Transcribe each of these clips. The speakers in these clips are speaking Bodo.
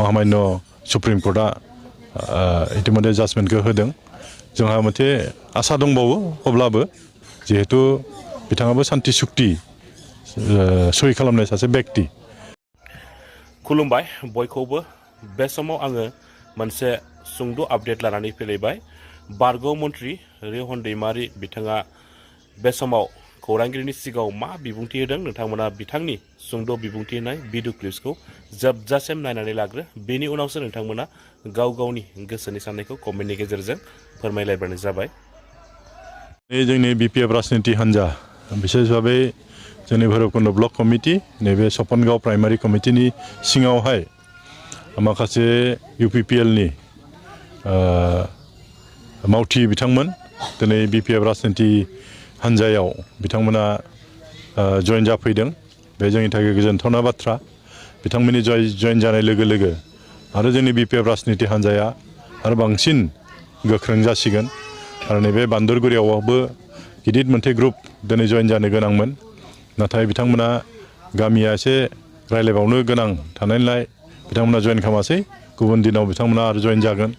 महामान्य सुप्रीम कोर्टआ इतिमध्ये जाजमेन्टखौ होदों जोंहा मोनसे आसा दंबावो अब्लाबो जिहेतु बिथाङाबो सान्थि सुक्ति सहि खालामनाय सासे व्यक्ति खुलुमबाय बयखौबो बे समाव आङो मोनसे सुंद' आपडेट लानानै फैलायबाय बारग' मन्त्रि रेहन दैमारि बिथाङा बे समाव खौरांगिरिनि सिगाङाव मा बिबुंथि होदों नोंथांमोना बिथांनि सुंद' बिबुंथि होनाय भिडिअ क्लिप्सखौ जोबजासिम नायनानै लाग्रो बेनि उनावसो नोंथांमोना गाव गावनि गोसोनि साननायखौ कमेन्टनि गेजेरजों फोरमायलायबानो जाबाय। जोंनि बिपिएफ राजनिति हान्जा विशेष भाबै जोंनि भैरबकुन्द ब्लक कमिटि नैबे सपनगाव प्राइमारि कमिटिनि सिङावहाय माखासे इउपिपिएलनि मावथि बिथांमोन दिनै बिपिएफ राजनिति हान्जायाव बिथांमोना जइन जाफैदों बे जोंनि थाखाय गोजोनथावना बाथ्रा बिथांमोननि जइन जानाय लोगो लोगो आरो जोंनि बिपिएफ राजनिति हान्जाया आरो बांसिन गोख्रों जासिगोन आरो नैबे बान्दरगुरियावबो गिदिर मोनसे ग्रुप दिनै जइन जानो गोनांमोन नाथाय बिथांमोना गामिया एसे रायलायबावनो गोनां थानायलाय बिथांमोना जइन खालामासै गुबुन दिनाव बिथांमोना आरो जइन जागोन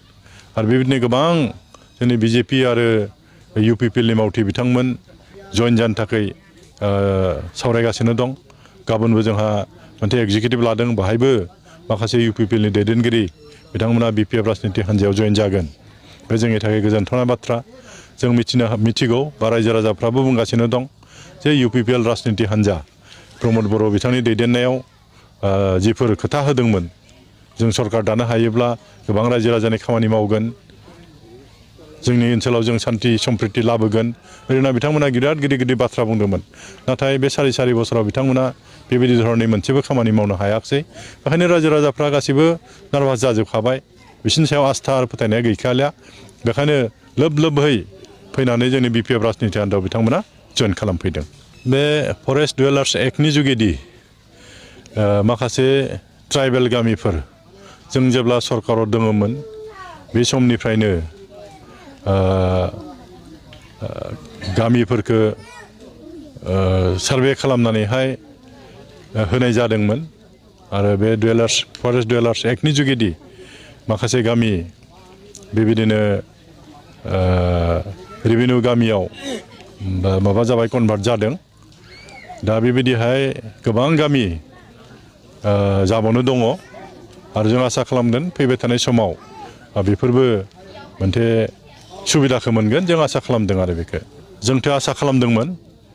आरो बेबायदिनो गोबां जोंनि बिजेपि आरो इउपिपिएलनि मावथि बिथांमोन जइन जानो थाखाय सावरायगासिनो दं गाबोनबो जोंहा मोनसे एग्जिकिउटिभ लादों बाहायबो माखासे इउपिपिएलनि दैदेनगिरि बिथांमोना बिपिएफ राजनिति हान्जायाव जइन जागोन बे जोंनि थाखाय गोजोनथावना बाथ्रा जों मिथिगौ बा रायजो राजाफ्राबो बुंगासिनो दं जे इउपिपिएल राजनिति हान्जा प्रमद बर' बिथांनि दैदेननायाव जिफोर खोथा होदोंमोन जों सरकार दानो हायोब्ला गोबां रायजो राजानि खामानि मावगोन जोंनि ओनसोलाव जों सान्थि सम्प्रिति लाबोगोन ओरैनो बिथांमोना गिदिर गिदिर बाथ्रा बुंदोंमोन नाथाय बे सारि बोसोराव बिथांमोना बेबायदि धरननि मोनसेबो खामानि मावनो हायाखिसै बेखायनो रायजो राजाफ्रा गासिबो नार्भास जाजोबखाबाय बिसोरनि सायाव आस्था आरो फोथायनाया गैखालिया बेखायनो लोब-लोबहै फैनानै जोंनि बिपिएफ राजनिति हान्जायाव बिथांमोना जइन खालामफैदों बे फरेस्ट डुवेलार्स एक्टनि जुगेदि माखासे ट्राइबेल गामिफोर जों जेब्ला सरकाराव दङमोन बे समनिफ्रायनो गामिफोरखौ सार्भे खालामनानैहाय होनाय जादोंमोन आरो बे फरेस्ट डुवेलार्स एक्टनि जुगेदि माखासे गामि बेबायदिनो रेभिनिउ गामियाव माबा जाबाय कनभार्ट जादों दा बेबायदिहाय गोबां गामि जाबावनो दङ आरो जों आसा खालामगोन फैबाय थानाय समाव बेफोरबो मोनसे सुबिदाखौ मोनगोन जों आसा खालामदों आरो बेखौ जोंथ' आसा खालामदोंमोन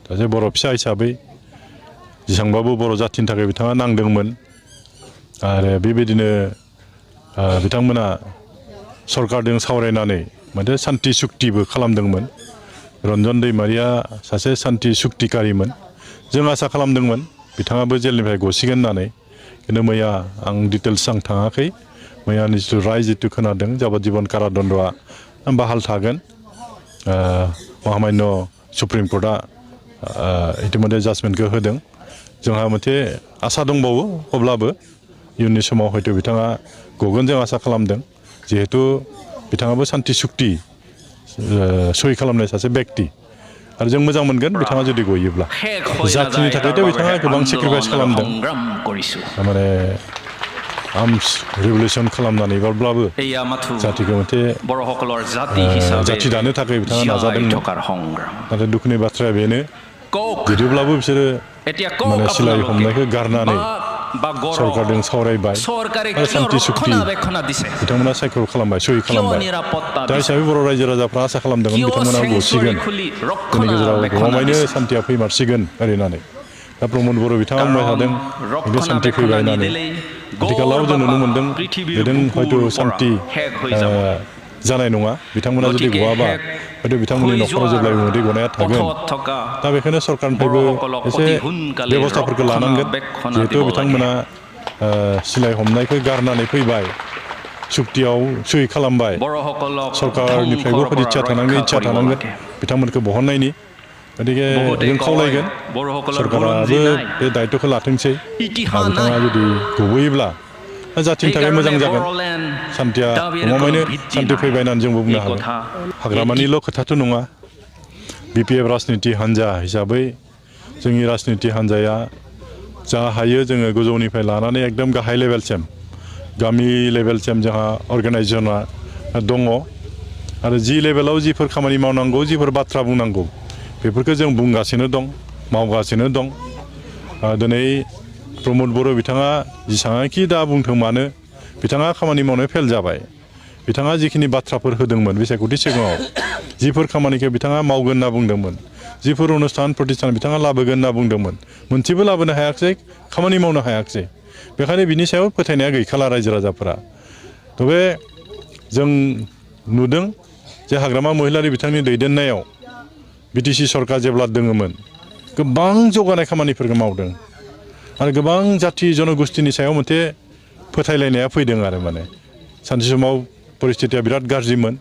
सासे बर' फिसा हिसाबै जेसेबांबाबो बर' जाथिनि थाखाय बिथाङा नांदोंमोन आरो बेबायदिनो बिथांमोना सरकारजों सावरायनानै मोनसे सान्थि सुक्तिबो खालामदोंमोन रन्जन दैमारिया सासे सान्थि सुक्तिकारिमोन जों आसा खालामदोंमोन बिथाङाबो जेलनिफ्राय गसिगोन होननानै खिन्थु मैया आं डिटेल्स आं थाङाखै मैयानि जिथु राय जिथु खोनादों जाबजीबन कारादन्द'आ बाहाल थागोन महामान्य सुप्रीम कोर्टआ इतिमध्ये जाजमेन्टखौ होदों जोंहा मोनसे आसा दंबावो अब्लाबो इयुननि समाव हयथ' बिथाङा गगोन जों आसा खालामदों जिहेतु बिथाङाबो सान्थि सुक्ति सहि खालामनाय सासे व्यक्ति आरो जों मोजां मोनगोन बिथाङा जुदि गयोब्ला जातिनि थाखायथ' बिथाङा गोबां सेक्रिफाइस खालामदों माने आर्मस रिभलिउसन खालामनानैब्लाबो जातिखौ मोनसे जाति दानो थाखाय बिथाङा नाजादोंमोन नाथाय दुखुनि बाथ्राया बेनो बिदिब्लाबो बिसोरो माने सिलाइ हमनायखौ गारनानै सरकारजों सावरायबाय आरो सान्थि सुक्ति बिथांमोना सायख' खालामबाय सहि खालामबाय दा हिसाबै बर' रायजो राजाफ्रा आसा खालामदोंमोन बिथांमोना गसिगोन जोंनि गेजेराव गमामायैनो सान्थिया फैमारसिगोन ओरैनानै दा प्रमद बर' बिथाङा बुंबाय थादों बे सान्थि फैबाय होननानै आथिखालाव जों नुनो मोन्दों बेजों हयथ' सान्थि जानाय नङा बिथांमोना जुदि गवाबा हयथ' बिथांमोननि न'खराव जेब्लायबो मोदै गनाया थागोन दा बेखायनो सरकारनिफ्रायबो एसे बेबस्थाफोरखौ लानांगोन जिहेतु बिथांमोना सिलाइ हमनायखौ गारनानै फैबाय सुक्तियाव सहि खालामबाय सरकारनिफ्रायबो इच्छा थानांगोन बिथांमोनखौ बहननायनि गतिके जों खावलायगोन सरकाराबो बे दायित्वखौ लाथोंसै बिथाङा जुदि गबोयोब्ला जातिनि थाखाय मोजां जागोन सान्थिया गमामायैनो सान्थि फैबाय होननानै जोंबो बुंनो हागोन हाग्रामानिल' खोथाथ' नङा बिपिएफ राजनिति हान्जा हिसाबै जोंनि राजनिति हान्जाया जा हायो जोङो गोजौनिफ्राय लानानै एकदम गाहाय लेभेलसिम गामि लेभेलसिम जोंहा अर्गानाइजेसना दङ आरो जि लेभेलाव जिफोर खामानि मावनांगौ जिफोर बाथ्रा बुंनांगौ बेफोरखौ जों बुंगासिनो दं मावगासिनो दं दिनै प्रमद बर' बिथाङा जेसेबांखि दा बुंथों मानो बिथाङा खामानि मावनो फेल जाबाय बिथाङा जिखिनि बाथ्राफोर होदोंमोन बिसायख'थि सिगाङाव जिफोर खामानिखौ बिथाङा मावगोन होनना बुंदोंमोन जिफोर अनुस्थान प्रतिष्ठान बिथाङा लाबोगोन होनना बुंदोंमोन मोनसेबो लाबोनो हायाखिसै खामानि मावनो हायाखिसै बेखायनो बिनि सायाव फोथायनाया गैखाला रायजो राजाफोरा थेवबो जों नुदों जे हाग्रामा महिलारि बिथांनि दैदेननायाव बिटिसि सरकार जेब्ला दङमोन गोबां जौगानाय खामानिफोरखौ मावदों आरो गोबां जाथि जनगोष्ठीनि सायाव मोनसे फोथायलायनाया फैदों आरो माने सानसे समाव परिस्थितिया बिराद गाज्रिमोन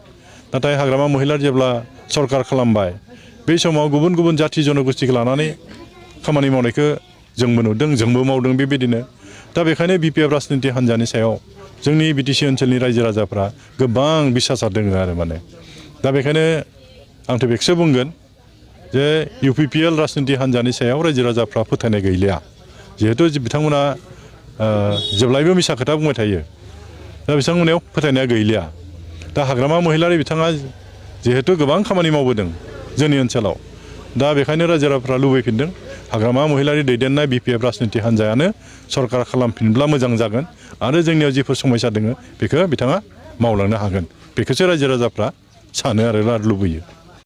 नाथाय हाग्रामा महिलारि जेब्ला सरकार खालामबाय बै समाव गुबुन गुबुन जाथि जनगोष्ठीखौ लानानै खामानि मावनायखौ जोंबो नुदों जोंबो मावदों बेबायदिनो दा बेखायनो बिपिएफ राजनिति हान्जानि सायाव जोंनि बिटिसि ओनसोलनि रायजो राजाफ्रा गोबां बिसासा दङ आरो माने दा बेखायनो आंथ' बेखौसो बुंगोन जे इउपिपिएल राजनिति हान्जानि सायाव रायजो राजाफ्रा फोथायनाय गैलिया जिहेतु बिथांमोना जेब्लायबो मिसा खोथा बुंबाय थायो दा बिथांमोननियाव फोथायनाया गैलिया दा हाग्रामा महिलारि बिथाङा जिहेतु गोबां खामानि मावबोदों जोंनि ओनसोलाव दा बेखायनो रायजो राजाफ्रा लुबैफिनदों हाग्रामा महिलारि दैदेननाय बिपिएफ राजनिति हान्जायानो सरकार खालामफिनब्ला मोजां जागोन आरो जोंनियाव जिफोर समस्या दङ बेखौ बिथाङा मावलांनो हागोन बेखौसो रायजो राजाफ्रा सानो आरो लुबैयो